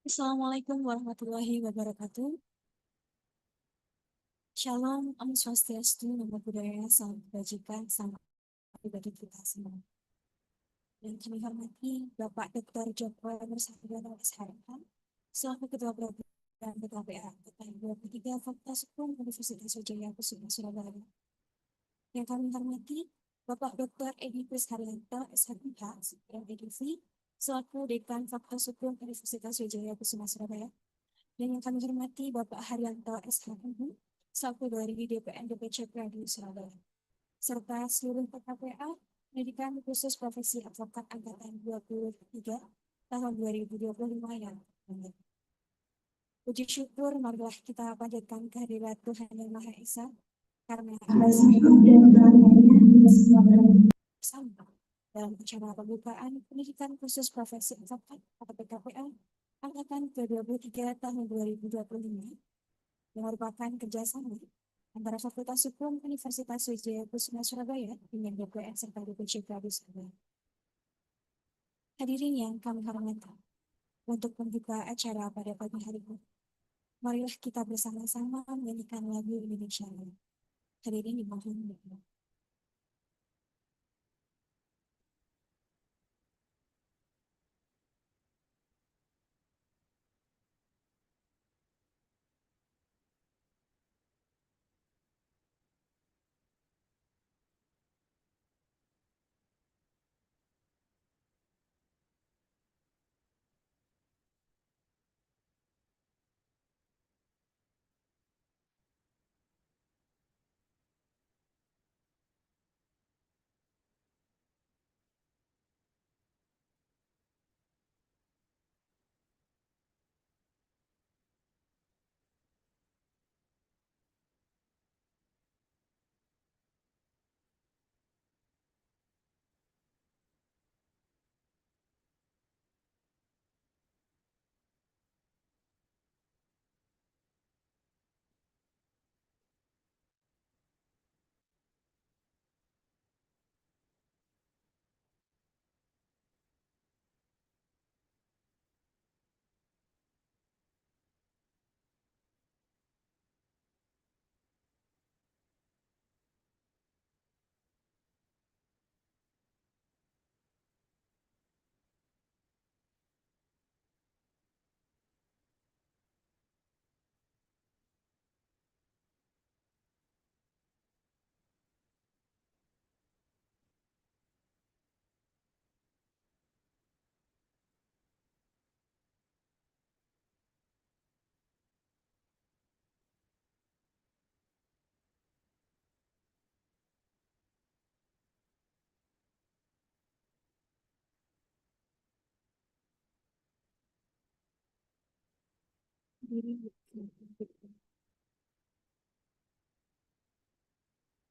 Assalamualaikum warahmatullahi wabarakatuh. Shalom, Om Swastiastu, Namo Buddhaya, Salam Kebajikan, Salam pribadi kita semua. Yang kami hormati Bapak Dr. Joko Nursaidana SHM, selaku Ketua Program PKPA Angkatan 23 Fakultas Hukum Universitas Wijaya Kusuma Surabaya. Yang kami hormati Bapak Dr. Edi Krisharyanto SHMH, MDiv, selaku Dekan Fakultas Hukum Universitas Wijaya Kusuma Surabaya. Dan yang kami hormati Bapak Haryanto SHMH, selaku dari DPN DPC Pradi Surabaya, serta seluruh PKPA pendidikan khusus profesi advokat angkatan 23 tahun 2025 yang berbahagia. Puji syukur marilah kita panjatkan kehadirat Tuhan Yang Maha Esa karena atas bersama dalam acara pembukaan pendidikan khusus profesi advokat atau PKPA angkatan ke-23 tahun 2025 yang merupakan kerjasama antara Fakultas Hukum Universitas Wijaya Kusuma Surabaya dengan DPR serta DPC Pradi Surabaya. Hadirin yang kami hormati, untuk membuka acara pada pagi hari ini, marilah kita bersama-sama menyanyikan lagu Indonesia Raya. Hadirin dimohon berdiri.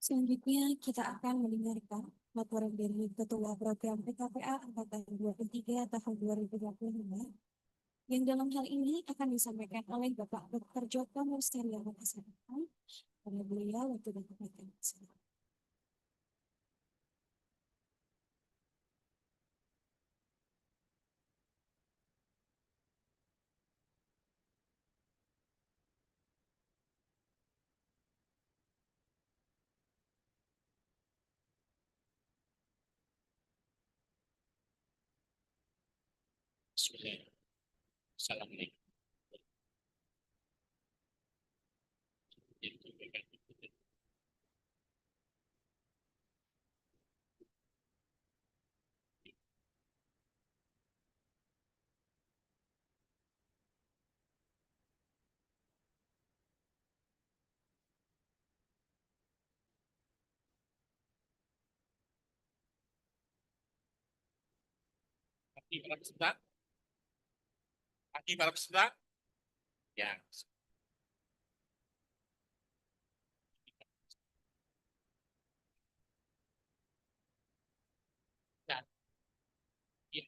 Selanjutnya kita akan mendengarkan laporan dari Ketua Program PKPA Angkatan 23 tahun 2025 yang dalam hal ini akan disampaikan oleh Bapak Dr. Joko Nursaidana SHM. Karena beliau waktu dan tempatnya. Bismillah. Assalamualaikum. Pagi para peserta, pagi para peserta. Ya, ya, ya.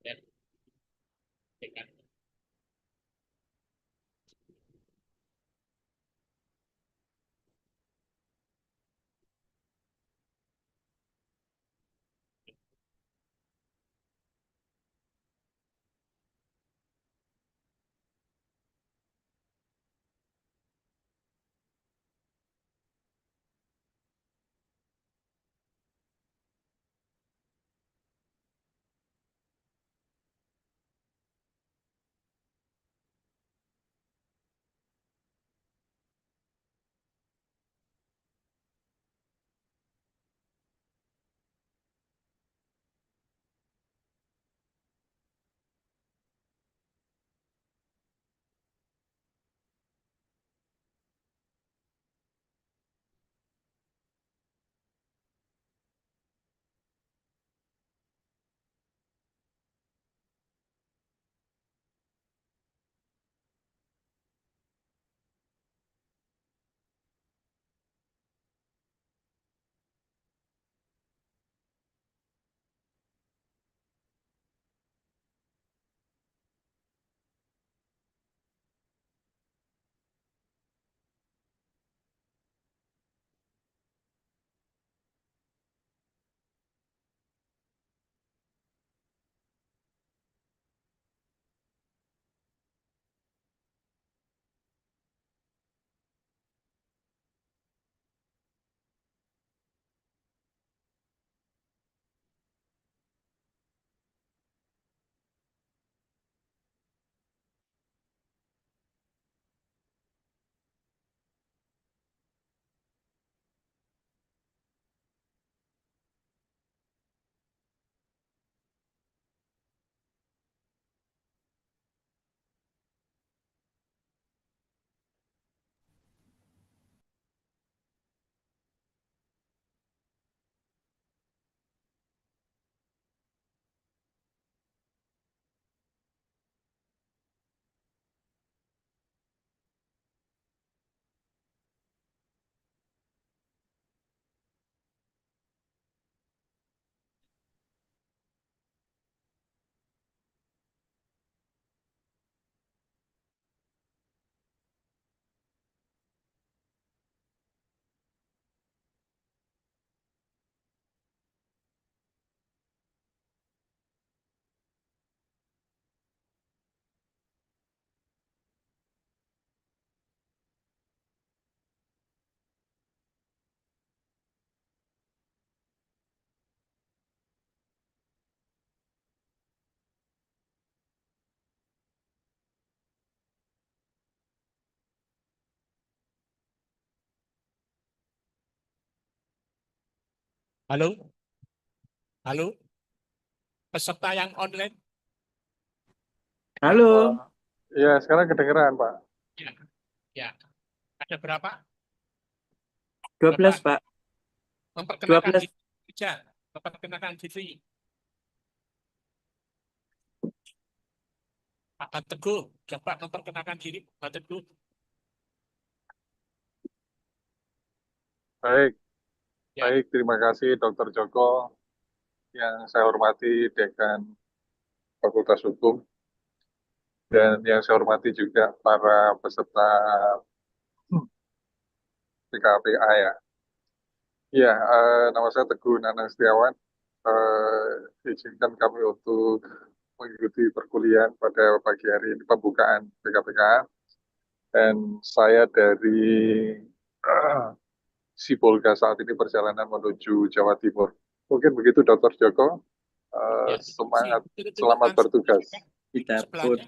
Ya, dekan. Halo, halo, peserta yang online. Halo, Ya, sekarang kedengeran, Pak. Ya, ya. Ada berapa? 12 Bapak Pak. memperkenalkan 12. diri saja. Memperkenalkan diri. Pak Teguh, coba memperkenalkan diri, Pak Teguh. Baik, Ya, baik. Terima kasih, Dr. Joko. Yang saya hormati, Dekan Fakultas Hukum. Dan yang saya hormati juga para peserta PKPA ya. Ya, nama saya Teguh Nanang Setiawan. Izinkan kami untuk mengikuti perkuliahan pada pagi hari ini, pembukaan PKPK. Dan saya dari Sibolga saat ini perjalanan menuju Jawa Timur. Mungkin begitu, Dr. Joko. ya. Semangat, Duduk selamat langsung bertugas. di Kita pun sebelahnya.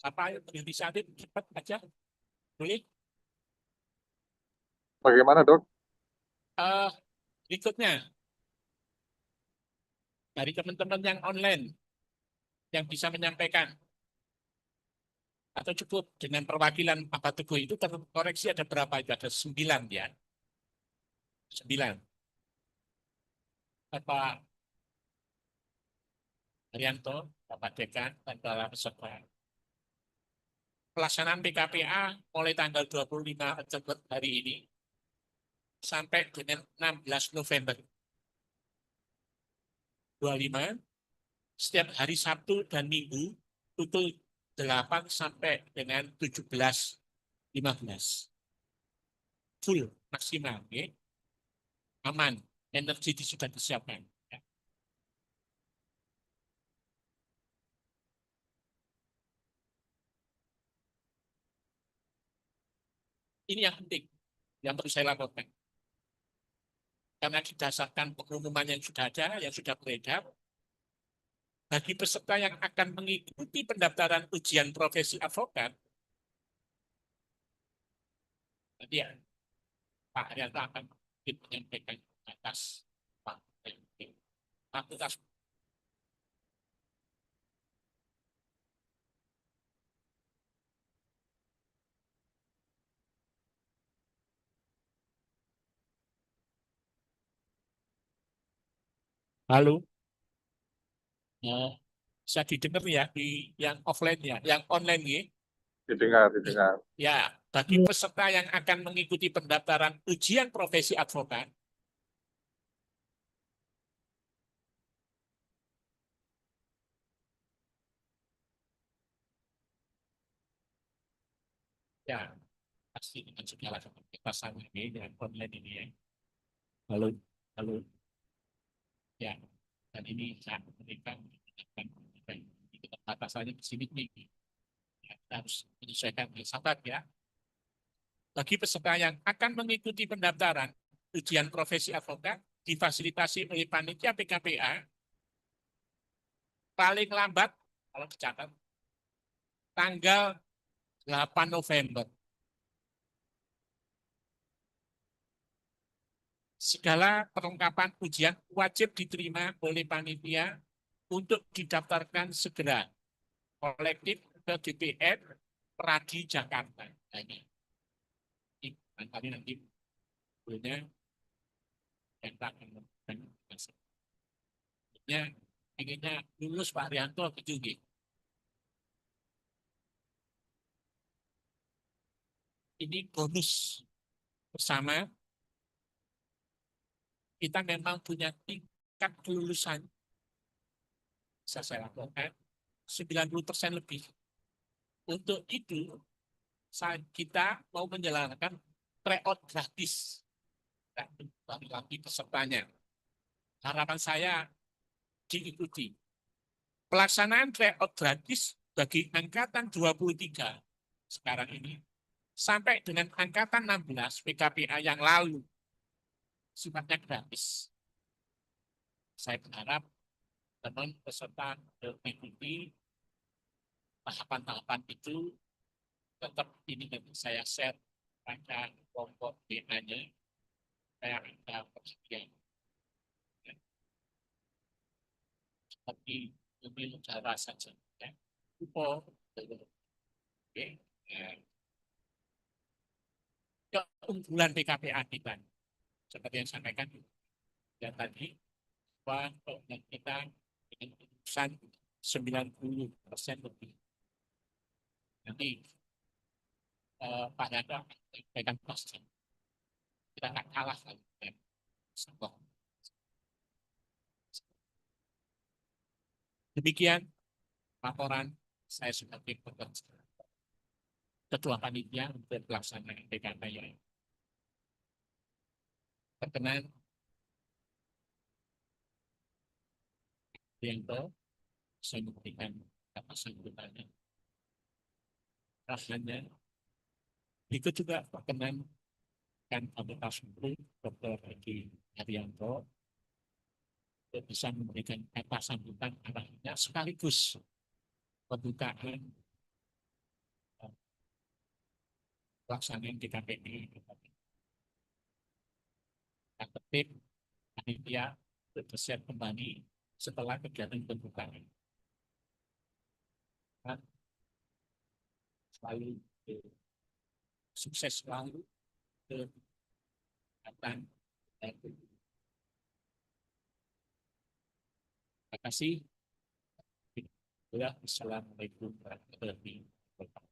Apa inisiatif cepat aja. Boleh? Bagaimana, Dok? Eh, Berikutnya dari teman-teman yang online yang bisa menyampaikan atau cukup dengan perwakilan Pak Teguh itu terkoreksi ada berapa itu? Ada 9 ya. 9. Bapak Haryanto, Bapak Dekan, dan para peserta. Pelaksanaan PKPA mulai tanggal 25 Oktober hari ini sampai dengan 16 November 25 setiap hari Sabtu dan Minggu pukul 8 sampai dengan 17.15. Full maksimal, ya. Aman, energi sudah disiapkan. Ya. Ini yang penting, yang perlu saya laporkan. Karena didasarkan pengumuman yang sudah ada, yang sudah beredar, bagi peserta yang akan mengikuti pendaftaran ujian profesi advokat, nanti ya, Pak Haryanto akan menyampaikan atas fakultas. Lalu, bisa didengar ya di yang offline ya, yang online ya. Didengar, didengar. Ya, bagi peserta yang akan mengikuti pendaftaran ujian profesi advokat, ya pasti dengan segala keterbatasan ini yang online ini ya. Lalu, lalu, ya, dan ini saya memberikan keterbatasannya di sini nih. Ya, kita harus menyesuaikan sahabat ya. Bagi peserta yang akan mengikuti pendaftaran ujian profesi advokat difasilitasi oleh panitia PKPA paling lambat kalau dicatat tanggal 8 November. Segala perlengkapan ujian wajib diterima oleh panitia untuk didaftarkan segera kolektif ke DPR Pradi Jakarta. Nah, ini nanti punya yang inginnya lulus Pak Haryanto gitu. Ini bonus bersama. Kita memang punya tingkat kelulusan, bisa saya laporkan, 90% lebih. Untuk itu, kita mau menjalankan tryout gratis bagi pesertanya. Harapan saya diikuti. Pelaksanaan tryout gratis bagi angkatan 23 sekarang ini sampai dengan angkatan 16 PKPA yang lalu sifatnya gratis. Saya berharap teman peserta mengikuti tahapan-tahapan itu. Tetap ini nanti saya share pada kelompok BA-nya. Saya ada persetujuan. Tapi ini cara saja. Ya. Oke. Keunggulan PKPA kita. Seperti yang saya sampaikan ya tadi, bahwa kita dengan lulusan 90% lebih. Nanti Pak Dada sampaikan pasti. Kita akan kalah lagi. Demikian laporan saya sebagai ketua panitia untuk pelaksanaan PKPI. Perkenan yang saya memberikan kata sambutannya. Rasanya ikut juga perkenan kan anggota Sumru, Dr. Eki Haryanto, bisa memberikan kata sambutan arahnya sekaligus pembukaan pelaksanaan DKPI. Yang penting panitia bersiap kembali setelah kegiatan pembukaan. Dan selalu sukses selalu akan terima kasih. Assalamualaikum warahmatullahi wabarakatuh.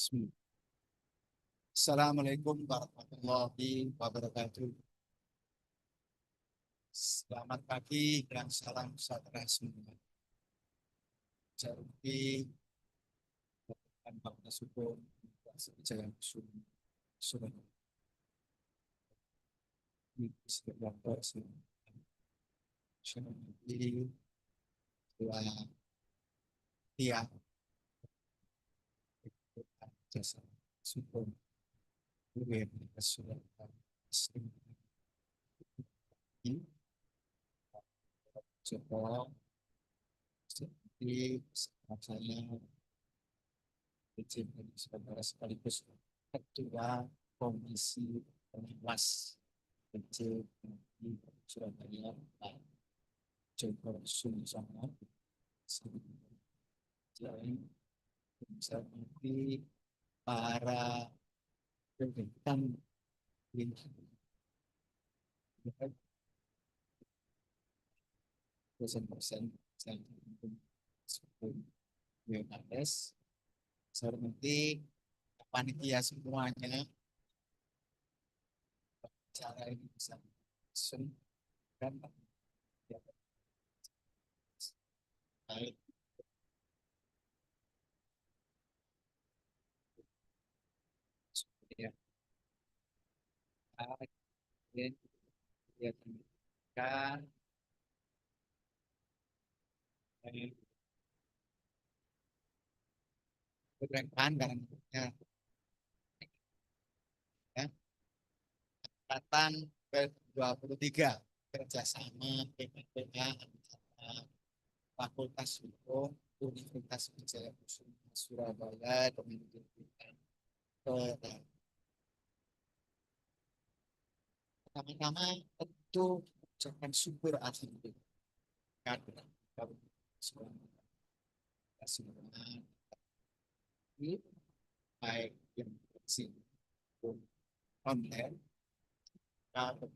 Bismillah. Assalamualaikum warahmatullahi wabarakatuh. Selamat pagi dan salam sejahtera semua. Jadi, tanpa syukur, jalan sudah setelah di dua tiap jasa syukur gue sudah coba seperti saya izin saudara sekaligus ketua komisi pengawas kecil di Surabaya Pak Joko Sumisono selain bisa nanti para pendidikan dosen-dosen BMS saya hormati panitia semuanya cara ini bisa langsung dan baik ya kan berkaitan dengan ya, angkatan ke-23 kerjasama PPPK antara Fakultas Hukum Universitas Wijaya Kusuma Surabaya dengan Universitas pertama-tama tentu ucapan syukur alhamdulillah baik yang bersih online atau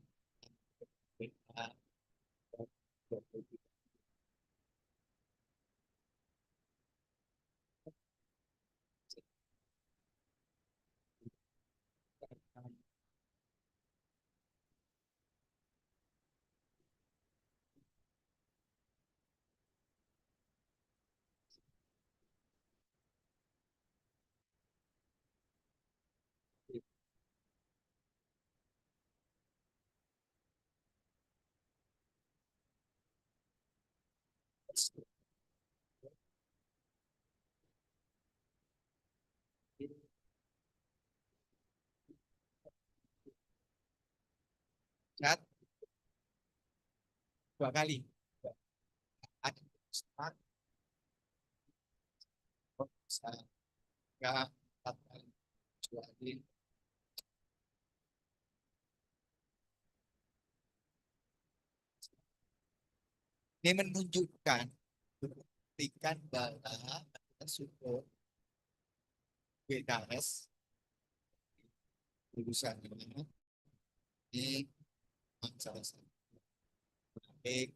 chat 2 kali ada start saya 4 kali kecuali ini menunjukkan buktikan bahwa syukur BKS lulusan ini salah satu baik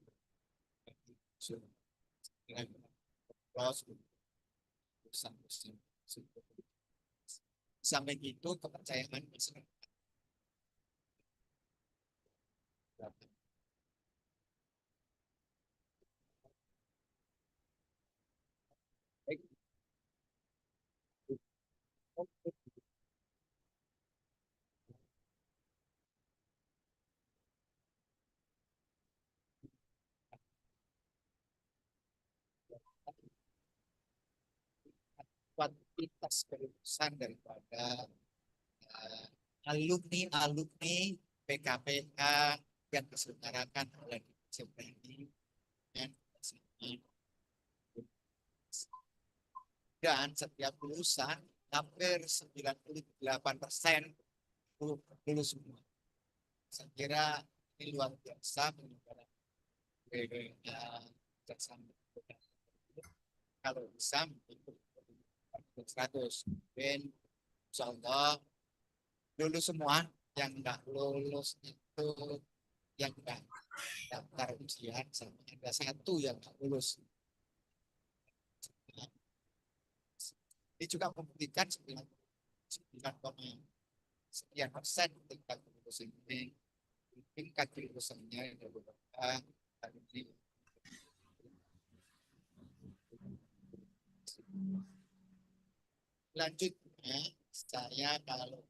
sampai itu kepercayaan masyarakat kuantitas kelulusan daripada alumni PKPK yang diselenggarakan oleh Sebrani dan setiap lulusan hampir 98% lulus semua. Saya kira ini luar biasa mengenai kalau bisa itu 100. Dan insya Allah lulus semua. Yang enggak lulus itu yang enggak daftar ujian, sama ada satu yang enggak lulus. Ini juga membuktikan 9,9% tingkat lulus ini, tingkat kelulusannya yang berbeda. Selanjutnya saya kalau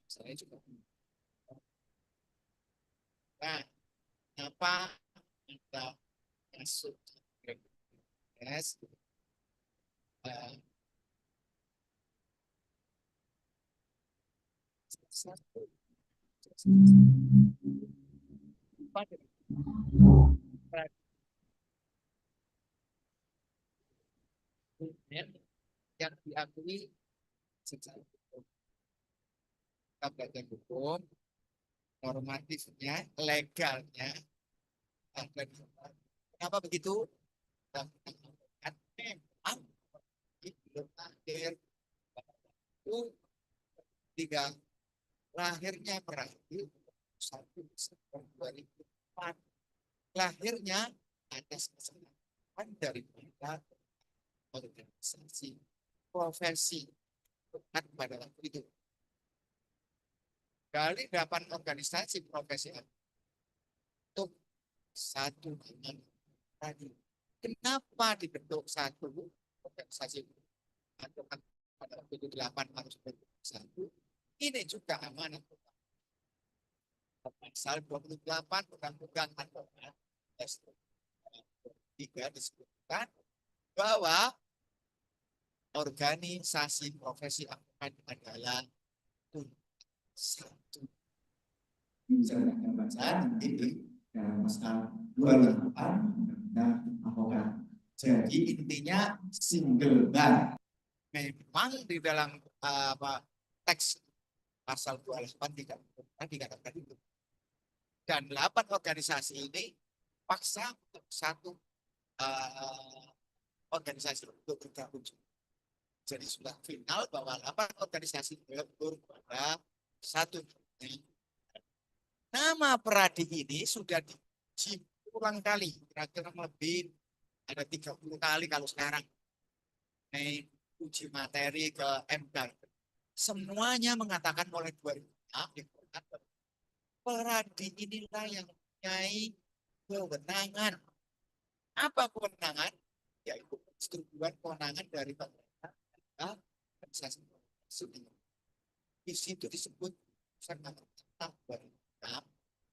saya juga apa kita masuk ke tes yang diakui secara hukum, kita belajar hukum, normatifnya, legalnya, kenapa begitu? Memang belum akhir itu tiga lahirnya berarti 1 Desember 2004. Lahirnya atas kesempatan dari organisasi profesi tepat pada waktu itu. Dari 8 organisasi profesi untuk satu dengan tadi. Kenapa dibentuk satu organisasi pada waktu itu 8 harus bentuk satu? Ini juga amanat pasal 28 Undang-Undang Advokat 3 disebutkan bahwa organisasi profesi advokat adalah satu. Saya akan baca ini dalam pasal 28 Undang-Undang Advokat. Jadi intinya single bar. Memang di dalam teks pasal 28 tidak dikatakan itu. Dan 8 organisasi ini paksa untuk satu organisasi untuk bergabung. Jadi sudah final bahwa 8 organisasi bergabung pada satu. Nama Peradi ini sudah diuji ulang kali, kira-kira lebih ada 30 kali kalau sekarang. Uji materi ke MK. Semuanya mengatakan mulai 2006 Peradi inilah yang mempunyai kewenangan. Apa kewenangan? Yaitu persetujuan kewenangan dari pemerintah. Di situ disebut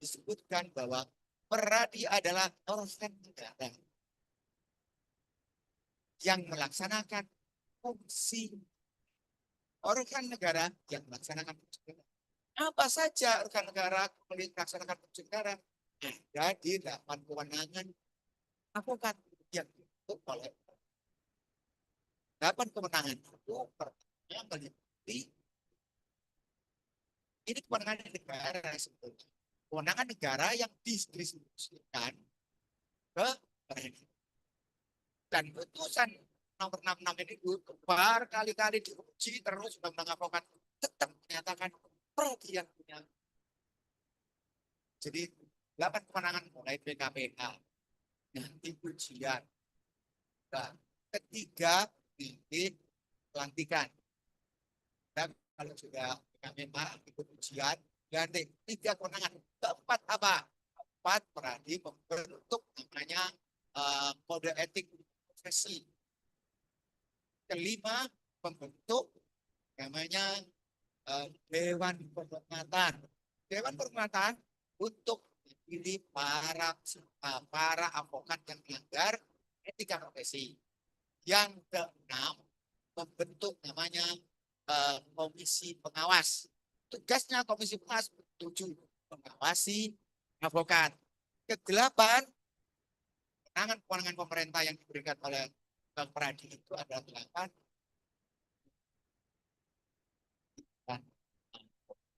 disebutkan bahwa Peradi adalah organ negara yang melaksanakan fungsi organ negara yang melaksanakan fungsi negara. Apa saja organ negara melaksanakan fungsi negara? Ada di 8 kewenangan advokat yang dibentuk oleh 8 kewenangan itu pertama meliputi ini kewenangan negara sebetulnya. Kewenangan negara yang didistribusikan ke mereka. Dan putusan nomor 66 ini berkali-kali diuji terus Undang-Undang Advokat tetap menyatakan Peradi yang punya. Jadi 8 kewenangan mulai PKPK, nanti ujian, dan ketiga nanti pelantikan. Dan kalau sudah PKPK ikut ujian, ganti 3 kewenangan. Keempat apa? Keempat Peradi membentuk namanya kode etik profesi. Kelima membentuk namanya Dewan Penghormatan. Dewan Penghormatan untuk memilih para advokat yang melanggar etika profesi. Yang keenam membentuk namanya komisi pengawas. Tugasnya komisi pengawas 7 mengawasi advokat. Kedelapan kewenangan pemerintah yang diberikan oleh Bang Peradi itu adalah 8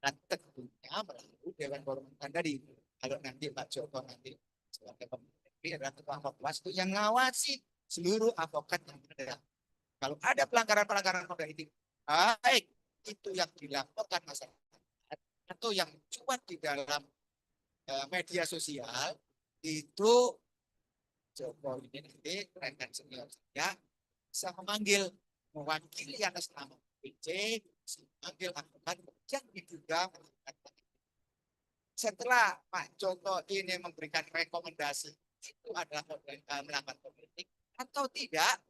Dan tentunya melalui Dewan Kehormatan tadi. Kalau nanti Pak Joko nanti sebagai pemimpin adalah ketua Kompas itu yang ngawasi seluruh advokat yang ada. Kalau ada pelanggaran-pelanggaran kode etik, baik itu yang dilaporkan masyarakat atau yang cuat di dalam media sosial, itu Jokowi ini nanti rekan senior saya bisa memanggil mewakili atas nama PC, memanggil advokat yang diduga melakukan. Setelah Pak Joko ini memberikan rekomendasi itu adalah melakukan politik atau tidak,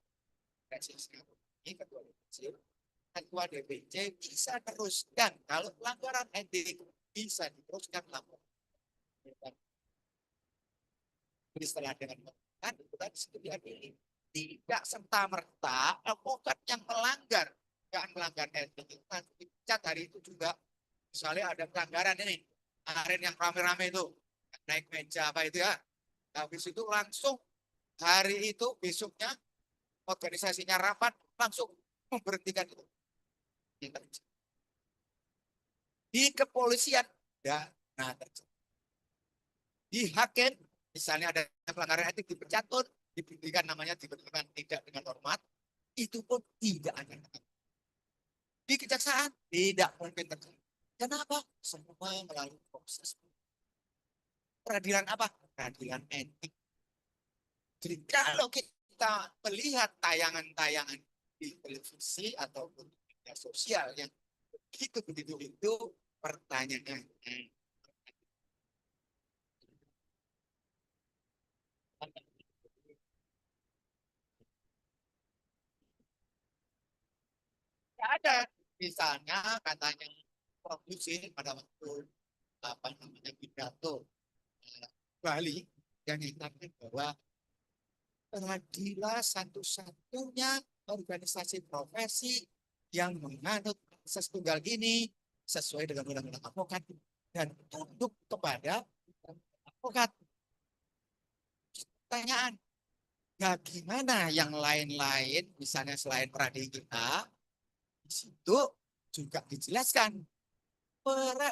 ketua DPC bisa teruskan kalau pelanggaran etik bisa diteruskan laporan. Jadi setelah dengan melakukan itu tadi sudah diadili. Tidak serta merta advokat yang melanggar etik itu nanti dipecat hari itu juga. Misalnya ada pelanggaran ini, kemarin yang rame-rame itu naik meja apa itu ya, habis itu langsung hari itu besoknya organisasinya rapat langsung memberhentikan itu. Di kepolisian ya, nah di hakim misalnya ada pelanggaran etik dipecat pun diberikan namanya diberhentikan tidak dengan hormat, itu pun tidak ada. Di kejaksaan tidak mungkin terjadi. Kenapa? Semua melalui proses peradilan apa? Peradilan etik. Jadi kalau kita melihat tayangan-tayangan di televisi ataupun di media sosial yang begitu itu pertanyaannya. Tidak ada. Misalnya katanya Prof. Yusril pada waktu pidato Bali yang dikatakan bahwa peradilan satu-satunya organisasi profesi yang menganut asas tunggal ini sesuai dengan undang-undang advokat dan tunduk kepada advokat. Pertanyaan, ya gimana yang lain-lain, misalnya selain peradi kita, di situ juga dijelaskan.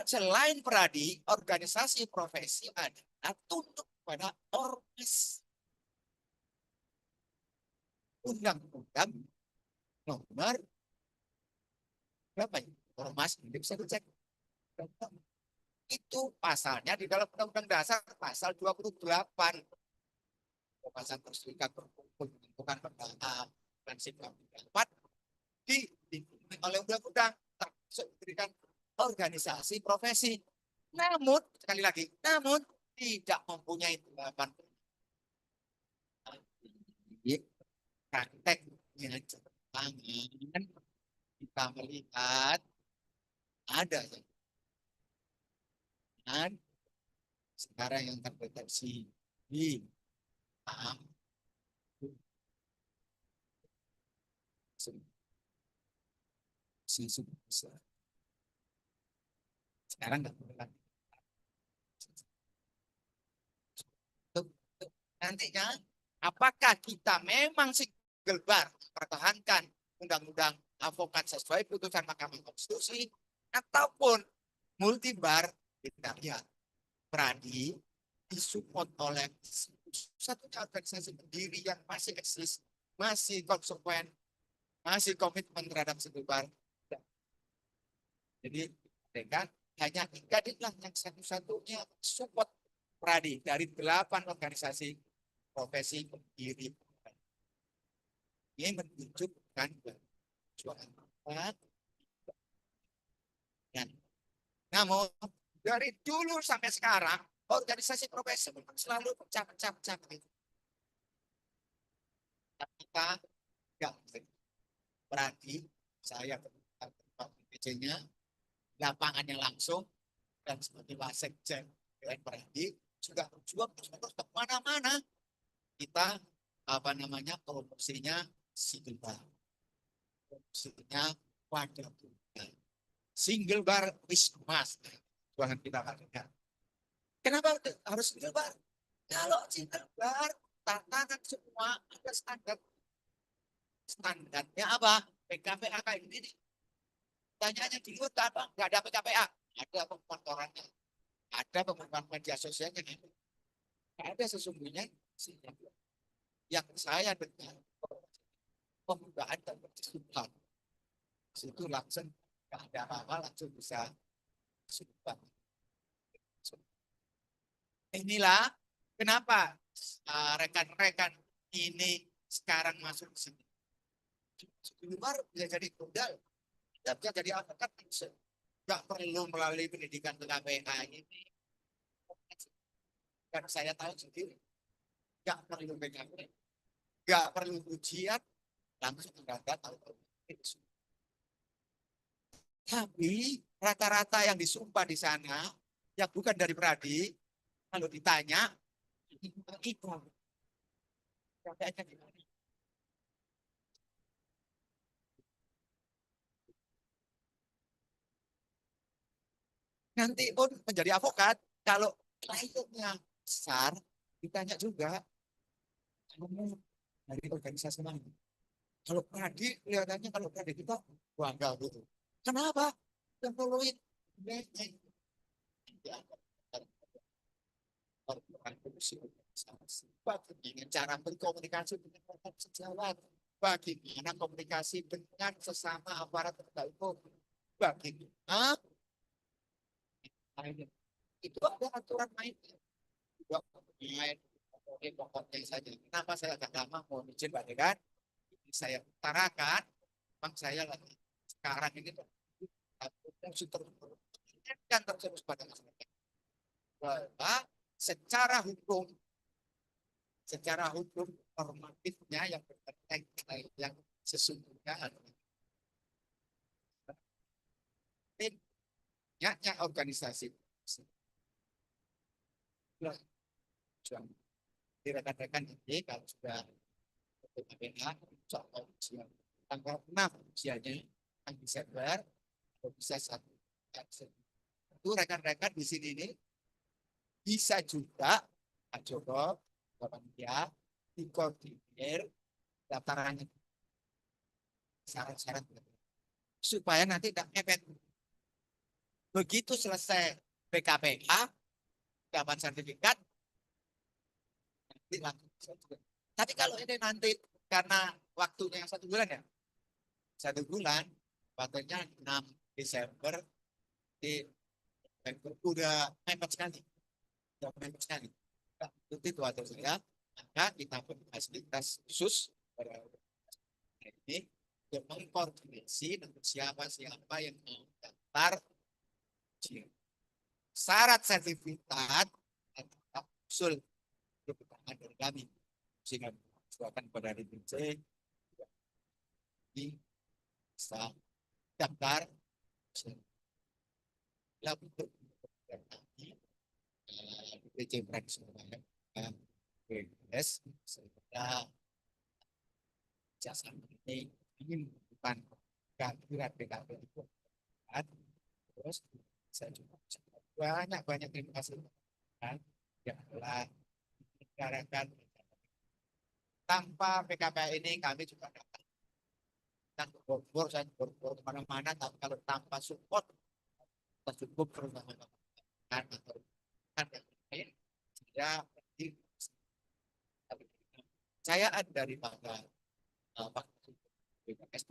Selain peradi, organisasi profesi adalah tunduk pada ormas. Undang-undang nomor berapa ya? Ormas, bisa dicek. Itu pasalnya di dalam Undang-Undang Dasar pasal 28. Pasal Perserikat berkumpul menentukan prinsip pendapat dilindungi oleh undang-undang termasuk diberikan organisasi profesi. Namun sekali lagi, namun tidak mempunyai 8 prakteknya Jepang kita melihat ada dan sekarang yang terdeteksi di sekarang nggak boleh lagi. Nantinya apakah kita memang single bar pertahankan undang-undang advokat sesuai putusan Mahkamah Konstitusi ataupun multi bar, kita lihat peradi disupport oleh satu organisasi berdiri yang masih eksis, masih konsekuen, masih komitmen terhadap single bar. Jadi mereka hanya inilah yang satu-satunya support peradi dari 8 organisasi profesi berdiri. Ini menunjukkan perjuangan dan namun dari dulu sampai sekarang organisasi profesi memang selalu pecah-pecah. Kita nggak berarti saya PJ-nya lapangannya langsung dan sebagai wasekjen berarti juga berjuang terus kemana-mana kita promosinya single bar, promosinya wadah single bar wismas jualan kita kan. Kenapa harus single bar? Kalau single bar tatanan semua ada standar. Standarnya apa? PKPA kayak gini. Tanyanya di luar apa? Nggak ada PKPA. ada pengkontorannya, ada pengumuman media sosialnya. Ada sesungguhnya yang saya dengar pembukaan dan sumpah itu langsung nggak ada apa-apa langsung bisa sumpah. Inilah kenapa rekan-rekan ini sekarang masuk ke sini. Di luar bisa jadi tunggal, bisa jadi advokat, nggak perlu melalui pendidikan KPK ini. Dan saya tahu sendiri, nggak perlu PKP, nggak perlu ujian, langsung Anda tahu. Tapi rata-rata yang disumpah di sana, yang bukan dari Pradi, kalau ditanya, itu. Nanti pun menjadi avokat, kalau kliennya besar, ditanya juga, kamu dari organisasi mana? Kalau Pradi, kelihatannya kalau Pradi kita bangga gitu. Kenapa? Yang following. Dengan cara berkomunikasi dengan orang sejawat, bagaimana komunikasi dengan sesama aparat penegak hukum, bagaimana itu ada aturan mainnya. Juga main pokoknya saja. Kenapa saya agak lama mohon izin Pak Dekan? Saya utarakan, memang saya lagi sekarang ini kan terus pada masyarakat bahwa secara hukum normatifnya yang berkaitan yang sesungguhnya adalah banyaknya organisasi di rekan-rekan ini kalau sudah tanggal 6 usianya yang Desember bisa satu itu rekan-rekan di sini ini bisa juga Pak Joko dia dikoordinir daftarannya syarat-syarat supaya nanti tidak mepet. Begitu selesai PKPK dapat sertifikat nanti langsung. Tapi kalau ini nanti karena waktunya yang 1 bulan ya, 1 bulan waktunya 6 Desember di udah mepet sekali, itu atau saya, maka kita pun fasilitas khusus pada ini untuk mengkoordinasi dengan siapa yang mau daftar. Syarat sertifikat tetap usul kebutuhan dari kami sehingga akan pada DPC bisa daftar untuk DPC Surabaya BPS serta jasa ini bukan kehadiran PKP itu terus saya juga banyak terima kasih yang telah mengarahkan tanpa PKP ini kami juga dapat dan berbor saya berbor kemana-mana tapi kalau tanpa support cukup terutama saya ada daripada BPS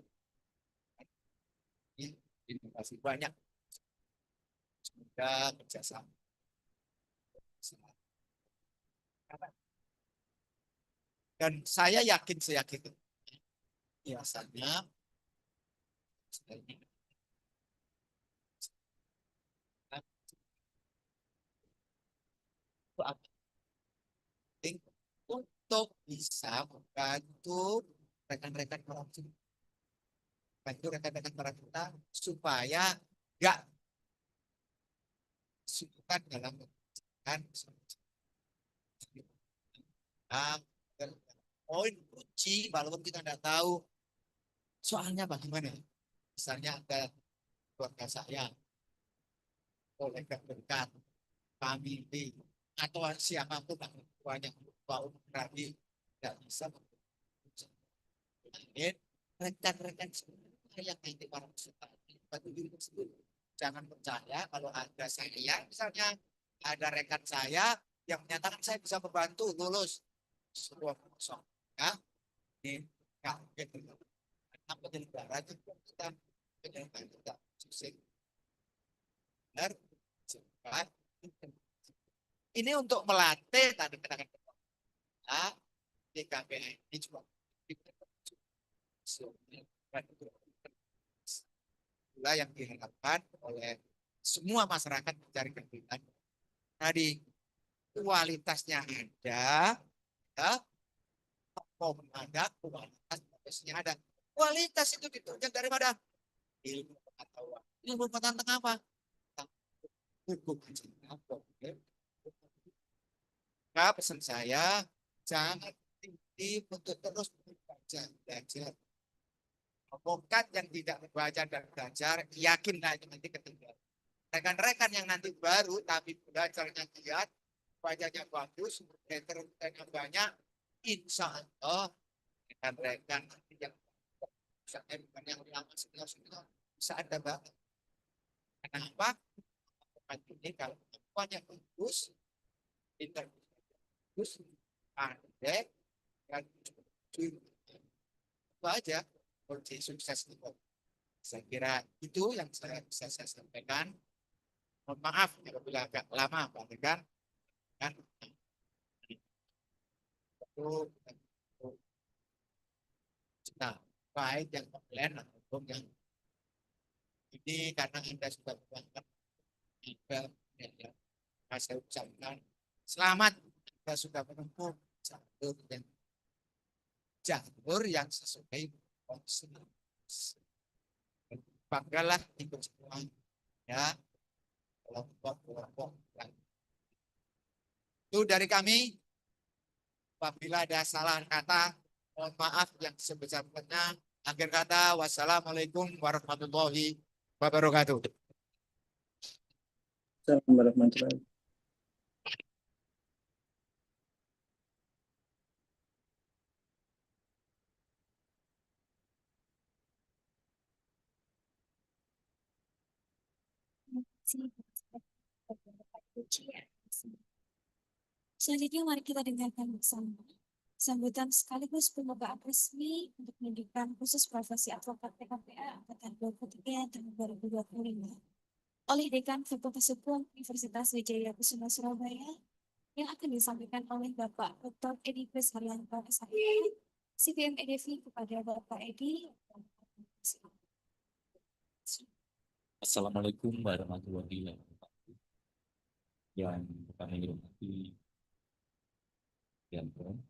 terima kasih banyak semoga kerjasama dan saya yakin biasanya untuk bisa membantu rekan-rekan korupsi, bantu rekan-rekan para kita supaya nggak suka dalam poin kunci walaupun kita tidak tahu soalnya bagaimana. Misalnya ada keluarga saya, kolega dekat, famili, atau siapapun banyak bau berani tidak bisa rekan-rekan yang nanti para peserta bantu diri tersebut jangan percaya kalau ada saya, misalnya ada rekan saya yang menyatakan saya bisa membantu lulus sebuah kosong. Ya, ini nggak mungkin. Karena penyelenggara itu kita penyelenggara tidak sukses. Benar? Cepat. Ini untuk melatih tadi katakan di KPI ini juga itulah yang diharapkan oleh semua masyarakat mencari keadilan. Tadi kualitasnya ada, ya, form ada, kualitas prosesnya ada. Kualitas itu ditunjuk dari mana? Ilmu pengetahuan. Ilmu pengetahuan tentang apa? Tentang hukum. Maka pesan saya, jangan berhenti untuk terus belajar. Advokat yang tidak membaca dan belajar, yakinlah itu nanti ketinggalan. Rekan-rekan yang nanti baru tapi belajarnya giat, bacanya bagus, rekan-rekan banyak, insya Allah rekan-rekan nanti yang misalnya bukan yang lama senior bisa ada banget. Kenapa? Ini kalau semuanya bagus, pintar bagus, pandai, dan itu aja kunci sukses itu. Saya kira itu yang bisa saya sampaikan. Mohon maaf apabila agak lama Pak Rekan. Kan itu nah, baik yang online ataupun yang ini karena Anda sudah berangkat saya ucapkan selamat Anda sudah menempuh jalur yang sesuai konstitusi. Banggalah ikut semua ya kelompok-kelompok. Itu dari kami. Apabila ada salah kata, mohon maaf yang sebesar-besarnya. Akhir kata, wassalamualaikum warahmatullahi wabarakatuh. Assalamualaikum warahmatullahi wabarakatuh. Selanjutnya mari kita dengarkan bersama sambutan sekaligus pembukaan resmi untuk pendidikan khusus profesi advokat PKPA angkatan 23 tahun 2025 oleh Dekan Fakultas Hukum Universitas Wijaya Kusuma Surabaya yang akan disampaikan oleh Bapak Dr. Edi Krisharyanto SHM, CPM EDV kepada Bapak Edi. Assalamualaikum warahmatullahi wabarakatuh. Yang kami hormati Yanto,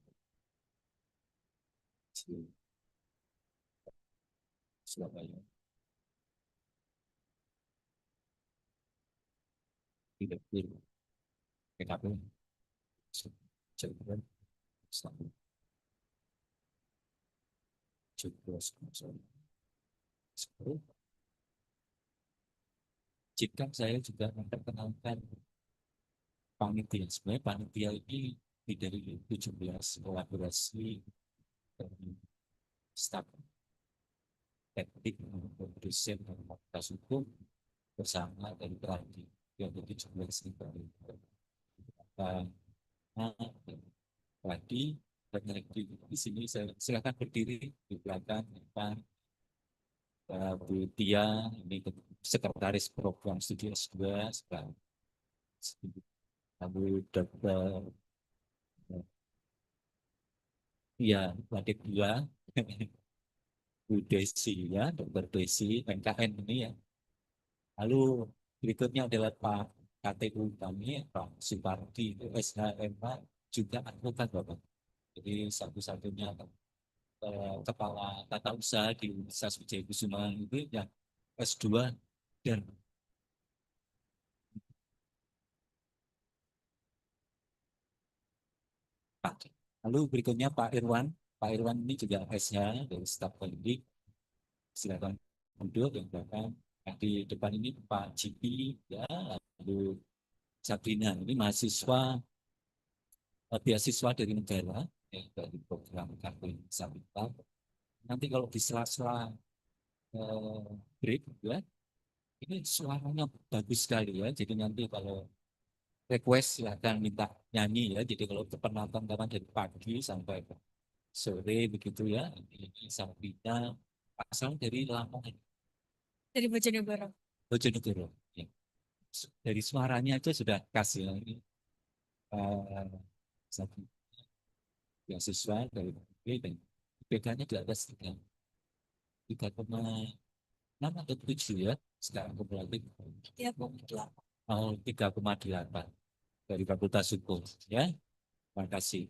Surabaya, Direktur PKP, Jawa Selatan, juga sponsor. Jika saya juga memperkenalkan panitia, sebenarnya panitia ini dari 17 kolaborasi dari staf teknik dosen dan fakultas hukum bersama dari Pradi yang 17 dari Pradi dan di sini saya silakan berdiri di belakang Pak Bu Tia, ini sekretaris program studi S2 sekarang. Lalu Dr. Ya, Wadik 2 Bu Desi ya, Dr. Desi PKN ini ya. Lalu berikutnya adalah Pak KTU kami, Pak Supardi SHM juga advokat Bapak. Jadi satu-satunya kepala tata usaha di Universitas Wijaya Kusuma itu yang S2 dan lalu berikutnya Pak Irwan. Pak Irwan ini juga S-nya dari staf pendidik. Silakan duduk yang belakang. Yang di depan ini Pak GP ya, lalu Sabrina ini mahasiswa beasiswa dari negara ya, dari program kartu disabilitas. Nanti kalau di sela-sela break ya, Ini suaranya bagus sekali ya. Jadi nanti kalau request silahkan minta nyanyi ya. Jadi kalau penonton kapan dari pagi sampai sore begitu ya. Ini Sabrina asal dari Lamongan, Dari Bojonegoro. Bojonegoro. Ya. Dari suaranya aja sudah kasih ya. Ini Sabrina beasiswa dari UB dan IPK-nya di atas 3,6 atau 7 ya. Sekarang kumulatif. Dia delapan. Oh, 3,8 dari Fakultas Hukum ya. Terima kasih.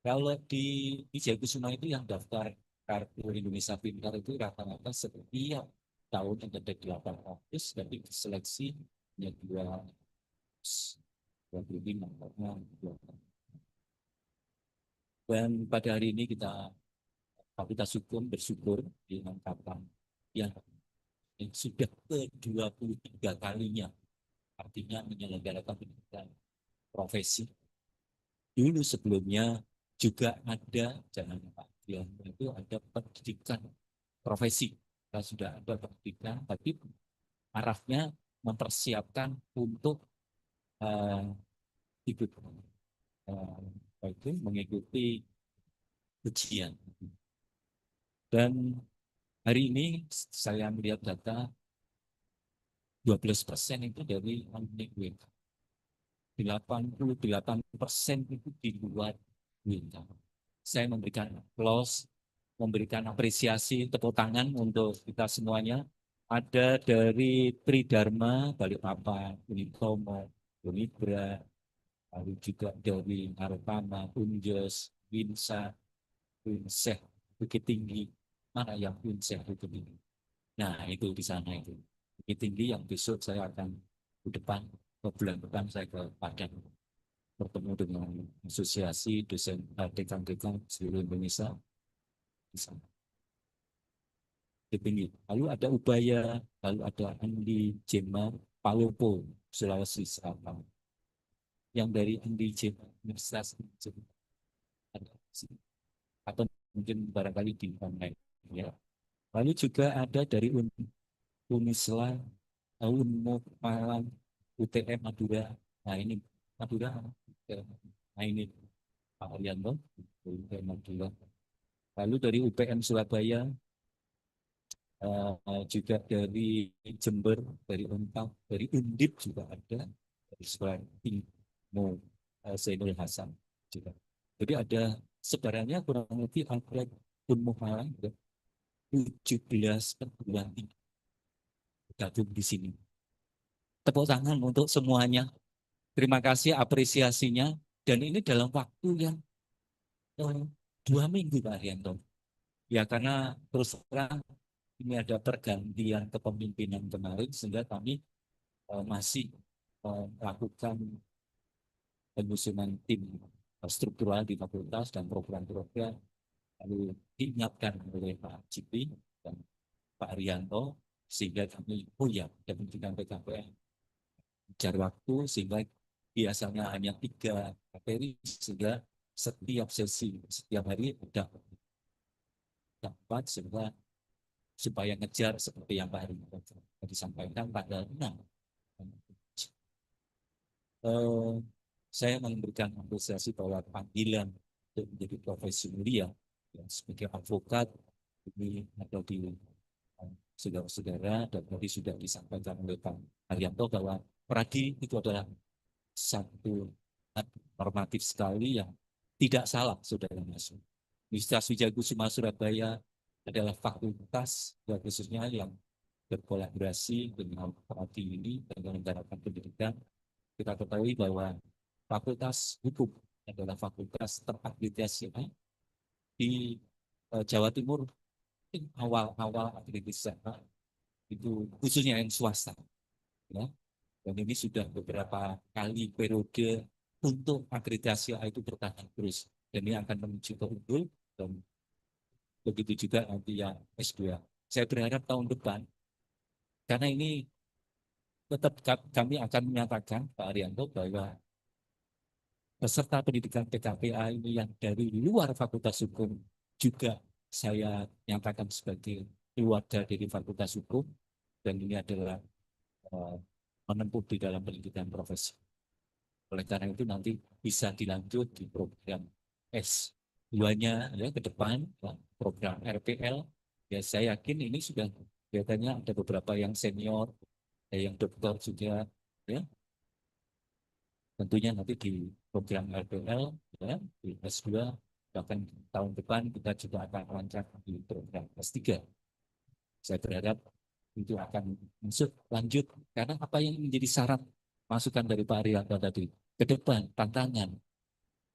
Kalau di Wijaya itu yang daftar kartu Indonesia Pintar itu rata-rata setiap tahun ada 800, tapi diseleksi hanya 225. Dan pada hari ini kita Fakultas Hukum bersyukur dengan kapan yang sudah ke-23 kalinya, artinya menyelenggarakan pendidikan profesi. Dulu sebelumnya juga ada, jangan lupa, itu ada pendidikan profesi. Kita sudah ada pendidikan, tapi arahnya mempersiapkan untuk ikut itu mengikuti ujian. Dan hari ini saya melihat data 12% itu dari non-WIN. 88% itu di luar WIN. Saya memberikan applause, memberikan apresiasi, tepuk tangan untuk kita semuanya. Ada dari Tridharma, Balikpapan, Unitomo, Unibra, lalu juga dari Arutama, Unjes, Winsa, Winseh, Bukit Tinggi. Mana yang Winseh Bukit Tinggi? Nah, itu di sana itu. Bukit Tinggi yang besok saya akan ke depan, ke bulan depan saya ke Padang. Bertemu dengan asosiasi dosen dekan-dekan seluruh Indonesia di sana. Tinggi. Lalu ada Ubaya, lalu ada Andi Jema, Palopo, Sulawesi Selatan. Yang dari Andi Jema, Universitas ada atau mungkin barangkali di online ya. Lalu juga ada dari Unisla, Unmu Malang, UTM Madura. Nah ini Madura, nah ini Pak Arianto, UTM Madura. Lalu dari UPN Surabaya, juga dari Jember, dari Unpad, dari Undip juga ada, dari Sekolah Tingmo Zainul Hasan juga. Jadi ada sebarannya kurang lebih ada Unmu Malang 17 perguruan tinggi gabung di sini. Tepuk tangan untuk semuanya. Terima kasih apresiasinya. Dan ini dalam waktu yang 2 minggu Pak Arianto. Ya karena terus terang ini ada pergantian kepemimpinan kemarin sehingga kami masih melakukan penyusunan tim struktural di fakultas dan program-program lalu diingatkan oleh Pak Cipi dan Pak Arianto sehingga kami dan pendidikan PKPM cari waktu sehingga biasanya hanya 3 materi sehingga setiap sesi setiap hari ada 4 sehingga supaya ngejar seperti yang Pak Arianto disampaikan pada 6. Saya memberikan apresiasi bahwa panggilan untuk menjadi profesi mulia ya, sebagai advokat ini ada di saudara-saudara dan tadi sudah disampaikan oleh Pak Arianto bahwa pradi itu adalah satu normatif sekali yang tidak salah saudara masuk. Universitas Wijayakusuma Surabaya adalah fakultas ya, khususnya yang berkolaborasi dengan pradi ini dan menyelenggarakan pendidikan. Kita ketahui bahwa Fakultas Hukum adalah fakultas terakreditasi di Jawa Timur awal-awal akreditasi itu khususnya yang swasta ya. Dan ini sudah beberapa kali periode untuk akreditasi itu bertahan terus dan ini akan menuju ke unggul dan begitu juga nanti yang S2. Saya berharap tahun depan karena ini tetap kami akan menyatakan Pak Arianto bahwa peserta pendidikan PKPA ini yang dari luar Fakultas Hukum juga saya nyatakan sebagai keluarga dari Fakultas Hukum dan ini adalah eh, menempuh di dalam pendidikan profesi. Oleh karena itu nanti bisa dilanjut di program S2-nya ya ke depan, ya, program RPL. Ya saya yakin ini sudah kelihatannya ada beberapa yang senior, ada yang dokter juga, ya. Tentunya nanti di program RPL, ya, di S2, bahkan tahun depan kita juga akan lanjut di program S3. Saya berharap itu akan masuk lanjut karena apa yang menjadi syarat masukan dari Pak Arianto tadi ke depan tantangan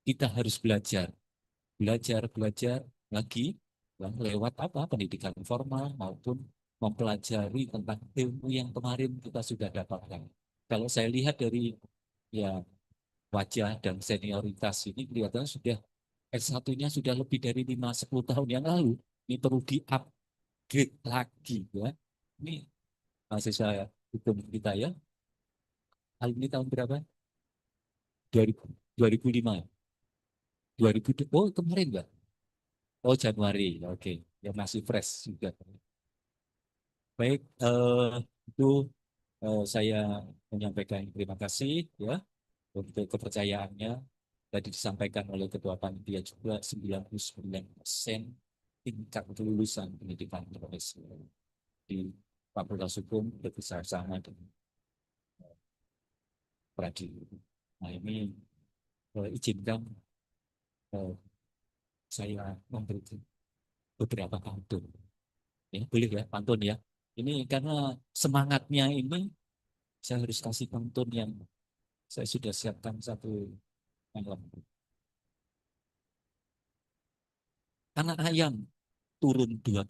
kita harus belajar lagi lewat apa pendidikan formal maupun mempelajari tentang ilmu yang kemarin kita sudah dapatkan. Kalau saya lihat dari ya wajah dan senioritas ini kelihatan sudah S1-nya sudah lebih dari 5-10 tahun yang lalu. Ini perlu di-upgrade lagi ya. Ini mahasiswa hukum kita ya. Hal ini tahun berapa? 2000, 2005. 2000, oh kemarin Mbak. Oh Januari, oke. Ya masih fresh juga. Baik, itu saya menyampaikan terima kasih ya untuk kepercayaannya. Tadi disampaikan oleh Ketua Panitia juga 99% tingkat kelulusan pendidikan profesi di Fakultas Hukum berbesar sama dengan Pradi. Nah ini izinkan eh, saya memberikan beberapa pantun. Ya, boleh ya pantun ya. Ini karena semangatnya ini saya harus kasih pantun yang saya sudah siapkan satu malam. Anak ayam turun 12.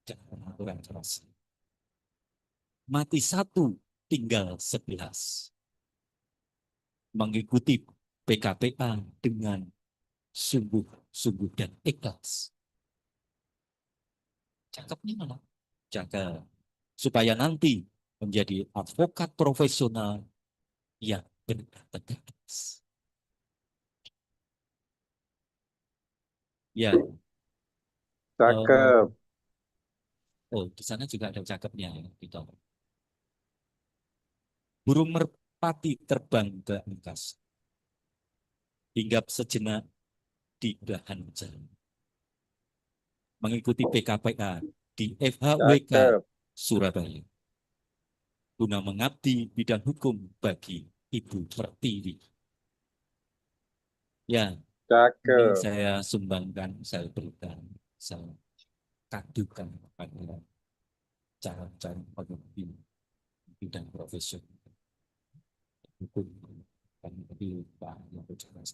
Jangan kurang keras. Mati satu, tinggal 11. Mengikuti PKPA dengan sungguh-sungguh dan ikhlas. Cakepnya mana? Cakep. Supaya nanti menjadi advokat profesional yang berintegritas. Ya, Cakep. oh di sana juga ada cakepnya ya, gitu. Burung merpati terbang ke angkasa, hinggap sejenak di belahan jalan, mengikuti PKPA di FHWK Cakep. Surabaya, guna mengabdi bidang hukum bagi Ibu Pertiwi. Ya, ini Cakep. saya sumbangkan, saya berikan, saya kadukan kepada calon-calon pemimpin bidang profesional hukum dan lebih Pak yang berjalan.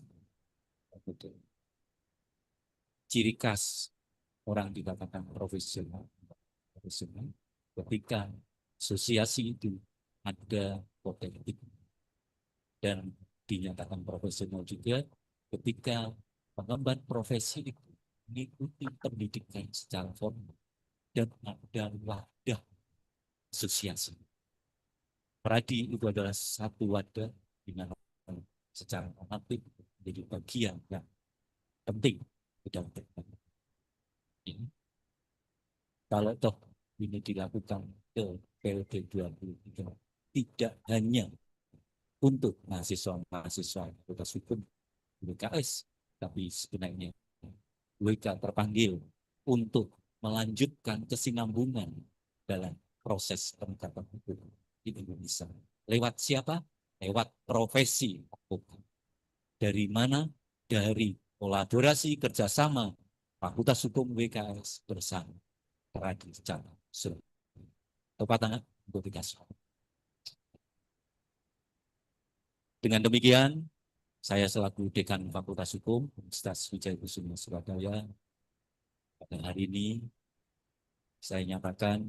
Ciri khas orang dikatakan profesional, profesional ketika asosiasi itu ada potensi dan dinyatakan profesional juga ketika pengemban profesi itu mengikuti pendidikan secara formal dan ada wadah asosiasi. Pradi itu adalah satu wadah di mana secara normatif menjadi bagian yang penting dalam ini. Kalau toh ini dilakukan ke PLD 23 tidak hanya untuk mahasiswa-mahasiswa fakultas hukum WKS, tapi sebenarnya WK terpanggil untuk melanjutkan kesinambungan dalam proses penegakan hukum di Indonesia. Lewat siapa? Lewat profesi hukum. Dari mana? Dari kolaborasi kerjasama Fakultas Hukum WKS bersama Pradi secara tepat tangan untuk dikasih. Dengan demikian, saya selaku Dekan Fakultas Hukum Universitas Wijaykusuma Surabaya pada hari ini saya nyatakan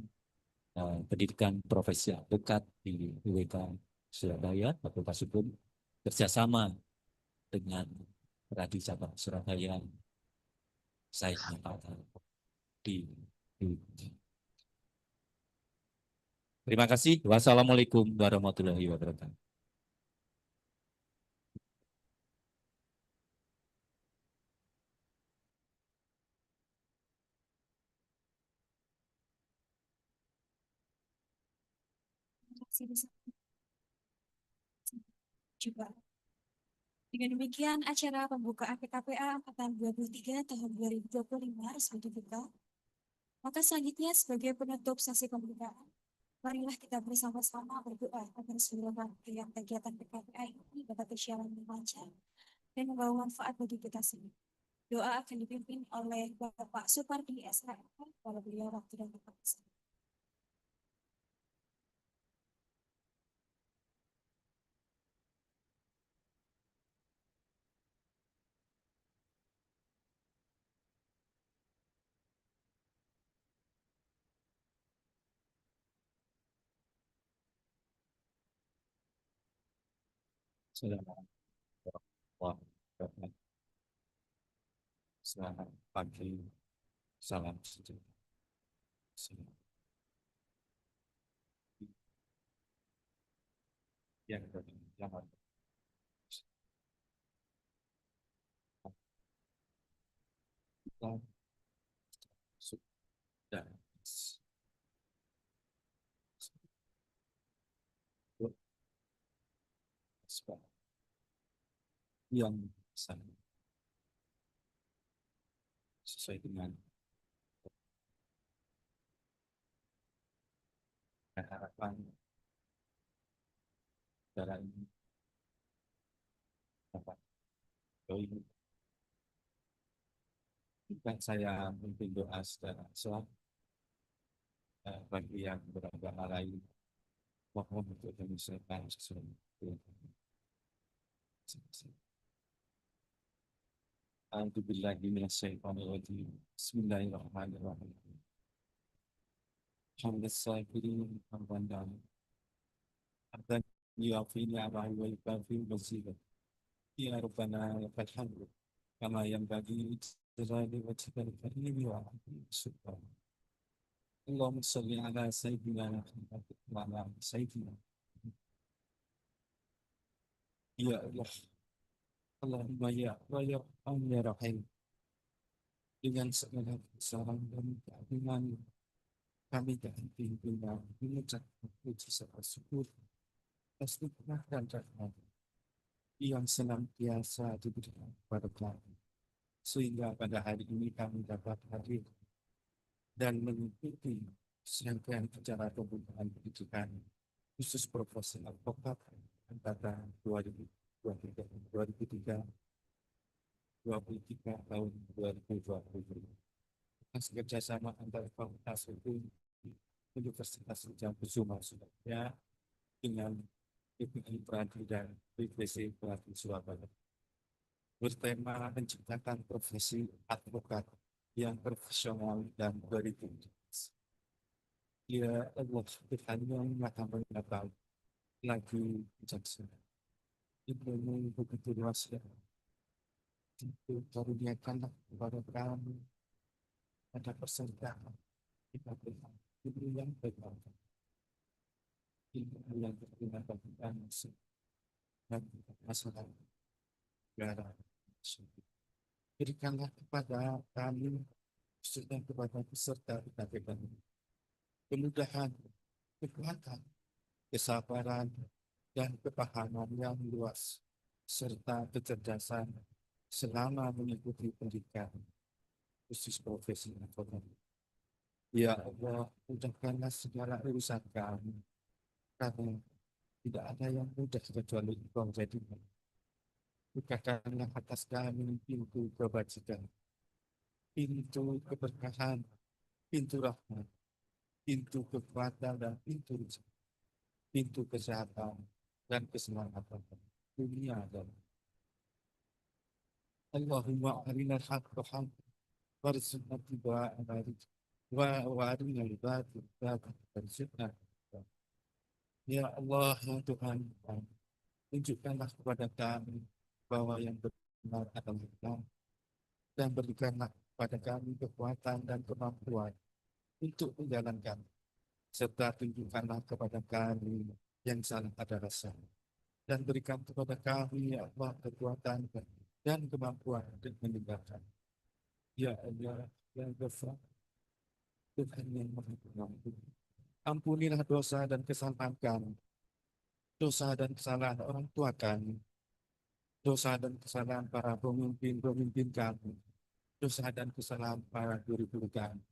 pendidikan profesi advokat di UWK Surabaya Fakultas Hukum kerjasama dengan Pradi Cabang Surabaya saya nyatakan di. Terima kasih. Wassalamualaikum warahmatullahi wabarakatuh. Bisa juga. Dengan demikian, acara pembukaan PKPA Angkatan 23 tahun 2025 resmi dibuka. Maka selanjutnya sebagai penutup sesi pembukaan, marilah kita bersama-sama berdoa agar seluruh rangkaian kegiatan PKPA ini dapat berjalan dengan lancar dan membawa manfaat bagi kita semua. Doa akan dipimpin oleh Bapak Supardi SHM, kalau beliau waktu dan tempat di sana. Assalamualaikum warahmatullahi wabarakatuh. Selamat pagi, salam sejahtera. Selamat yang berjalan. Kita sudah yang sama sesuai dengan harapan dalam dapat doa. Bukan saya memimpin doa secara sholat bagi yang beragama lain, mohon untuk menyelesaikan sesuatu. Alhamdulillahi minasyaitonir rajim. Bismillahirrahmanirrahim. Alhamdulillah hamdan abdan yuafi ni'amahu wa yukafi mazidah. Ya Rabbana lakal hamdu kama yanbaghi jalali wajhikal karim wa subhan. Allahumma shalli ala sayyidina Muhammad wa ala ali sayyidina. Ya Allah, Allahumma ya Allah ya Rahman ya Rahim. Dengan segala kebesaran dan keagungan kami dan pimpinan mengucapkan puji serta syukur atas nikmat dan rahmat yang senantiasa diberikan kepada kami, sehingga pada hari ini kami dapat hadir dan mengikuti serangkaian acara pembukaan pendidikan khusus profesional pokok angkatan 2023 tahun 2020 atas kerjasama antara Fakultas Hukum Universitas Jambudsuma Surabaya dengan IPI Pradi dan BPC Pradi Surabaya, bertema menciptakan profesi advokat yang profesional dan berintegritas. Ya Allah, Tuhan yang Maha Mengetahui lagi bijaksana, ilmu begitu luas ya. Itu karuniakanlah kepada kami ada persertaan kita berikan ilmu yang bermanfaat, ilmu yang berguna bagi bangsa dan masyarakat negara. Berikanlah kepada kami, khususnya kepada peserta PKPK, kemudahan, kekuatan, kesabaran, dan kepahaman yang luas, serta kecerdasan selama mengikuti pendidikan khusus profesi advokat. Ya Allah, mudahkanlah segala urusan kami, karena tidak ada yang mudah kecuali Engkau jadikan. Bukakanlah atas kami pintu kebajikan, pintu keberkahan, pintu rahmat, pintu kekuatan dan pintu rezeki, pintu kesehatan dan keselamatan dunia dan Allahumma arinal haqqa haqqan warzuqna ittiba'ahu wa arinal batila batilan warzuqna ijtinabah. Ya Allah, ya Tuhan, tunjukkanlah kepada kami bahwa yang benar adalah Islam, dan berikanlah kepada kami kekuatan dan kemampuan untuk menjalankan, serta tunjukkanlah kepada kami yang salah adalah salah, dan berikan kepada kami ya Allah kekuatan dan kemampuan untuk meninggalkan. Ya Allah, ya Ghafar, Tuhan yang Maha Pengampun, Ampunilah dosa dan kesalahan kami, dosa dan kesalahan orang tua kami, dosa dan kesalahan para pemimpin-pemimpin kami, dosa dan kesalahan para guru-guru kami,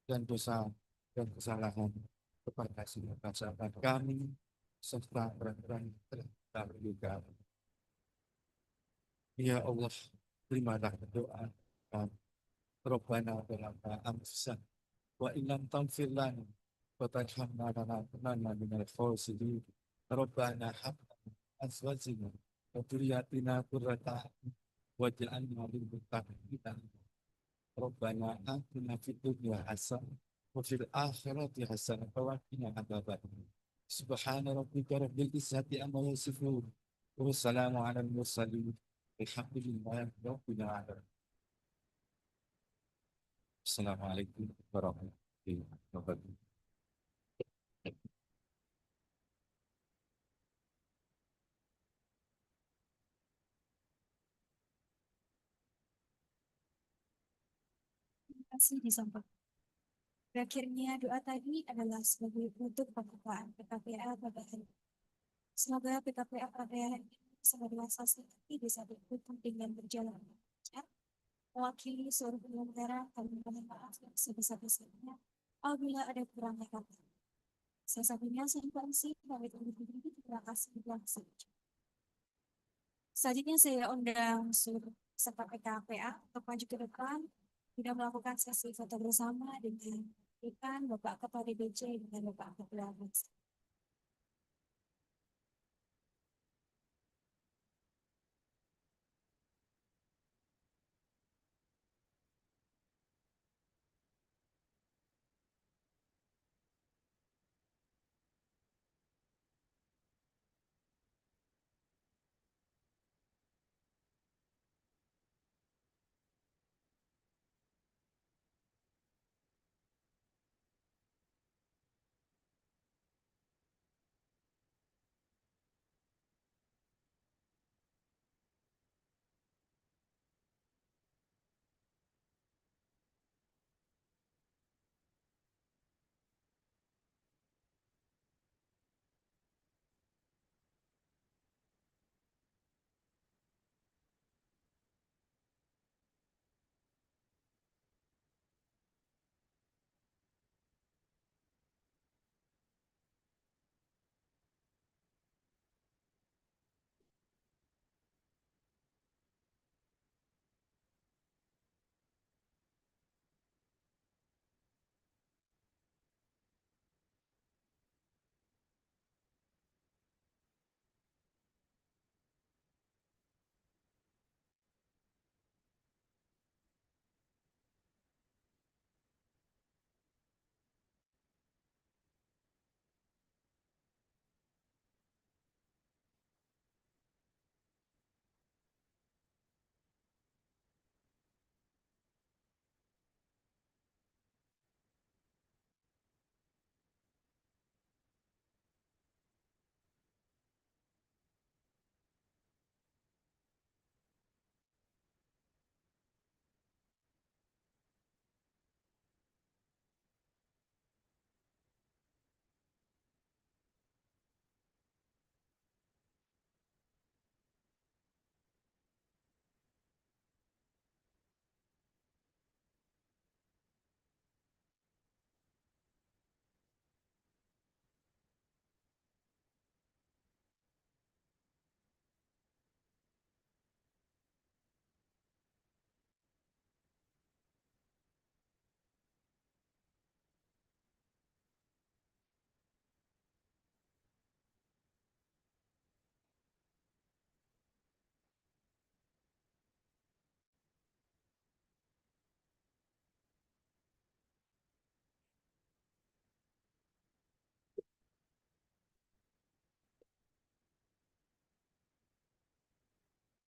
dan dosa dan kesalahan kepada sahabat kami, serta orang-orang yang telah terdahulu kami. Ya Allah, terimalah doa kami. Rabbana walaka amsa wa ilam tamfir lana wa tarhamna lana minal khosirin. Rabbana habna azwajina wa dhurriyyatina qurrata a'yun waj'alna lil muttaqina imama. Rabbana atina fid dunya hasanah wa fil akhirati hasanah wa qina adzabannar. Subhana rabbika rabbil izzati amma yasifun. Wassalamu alal mursalin. Alhamdulillahi rabbil alamin. Assalamualaikum warahmatullahi wabarakatuh. Terima kasih disampaikan. Berakhirnya doa tadi adalah sebagai bentuk pembukaan PKPA pada hari ini. Semoga PKPA pada hari ini bisa berlaksana bisa didukung dengan berjalan lancar. Mewakili seluruh penyelenggara, kami mohon maaf yang sebesar-besarnya apabila ada kurangnya kata. Sesungguhnya saya Fangsi, pamit undur diri. Terima kasih yang selanjutnya. Selanjutnya saya undang seluruh peserta PKPA untuk maju ke depan, tidak melakukan sesi foto bersama dengan Bapak Kepala DPC dengan Bapak Kepala Bangsa.